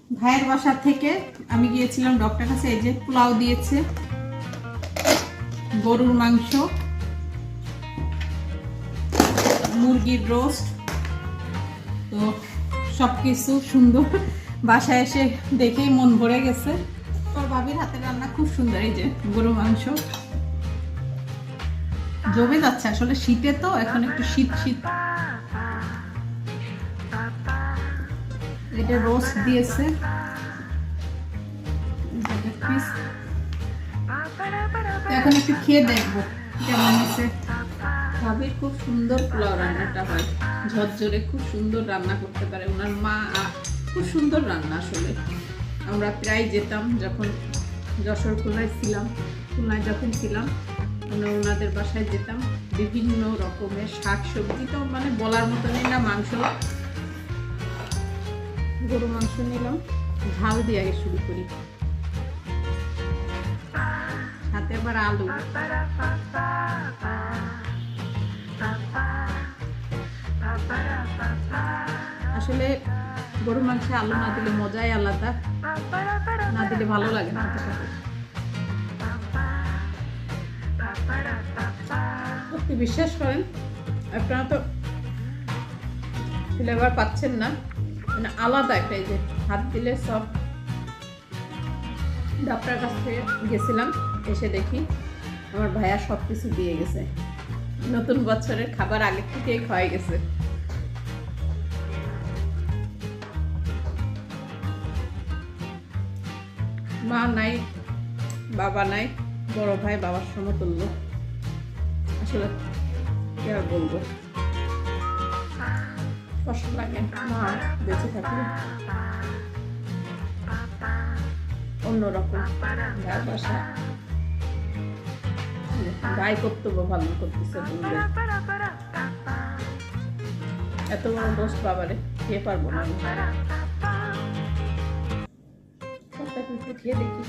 ভাইয়ের বাসা থেকে আমি গিয়েছিলাম ডক্টর কাছে। এই যে পোলাও দিয়েছে, গরুর মাংস, মুরগির রোস্ট, তো সবকিছু সুন্দর। বাসায় এসে দেখেই মন ভরে গেছে। তোর ভাবির হাতের রান্না খুব সুন্দর। এই যে গরুর মাংস জমে যাচ্ছে, আসলে শীতে তো এখন একটু শীত শীত। এটা রোস্ট দিয়েছে, এখন একটু খেয়ে দেখবো কেমন হয়েছে। ভাবি খুব সুন্দর পোলাও রান্নাটা হয়, ঝরঝরে, খুব সুন্দর রান্না করতে পারে। ওনার মা খুব সুন্দর রান্না। আসলে আমরা প্রায় যেতাম যখন যশোর খুলনায় যখন ছিলাম, ওনাদের বাসায় যেতাম। বিভিন্ন রকমের শাক সবজি, তো মানে বলার মতনই না। মাংস, গরু মাংস নিলাম, ঝাল দিয়ে আগে শুরু করি, সাথে আবার আলু। আসলে গরু মাংসে আলু না দিলে মজাই আলাদা, না দিলে ভালো লাগে না। সত্যি বিশ্বাস করেন, আপনারা তো ফ্লেভার পাচ্ছেন না, মানে আলাদা একটা। এই যে হাত দিলে সব। ডাক্তার কাছ থেকে গেছিলাম, এসে দেখি আমার ভাইয়া সব কিছু দিয়ে গেছে। নতুন বছরের খাবার আগে থেকেই খাওয়াই গেছে। মা নাই, বাবা নাই, বড় ভাই বাবার সমতুল্য। আসলে কি আর বলবো, কষ্ট লাগে। মা বেঁচে থাকলে অন্যরকম। ভাইয়ের বাসা, ভাই কর্তব্য পালন করতেছে। এত বড় দোষ বাবারে খেয়ে পারবো না। সবটা একটু খেয়ে দেখি।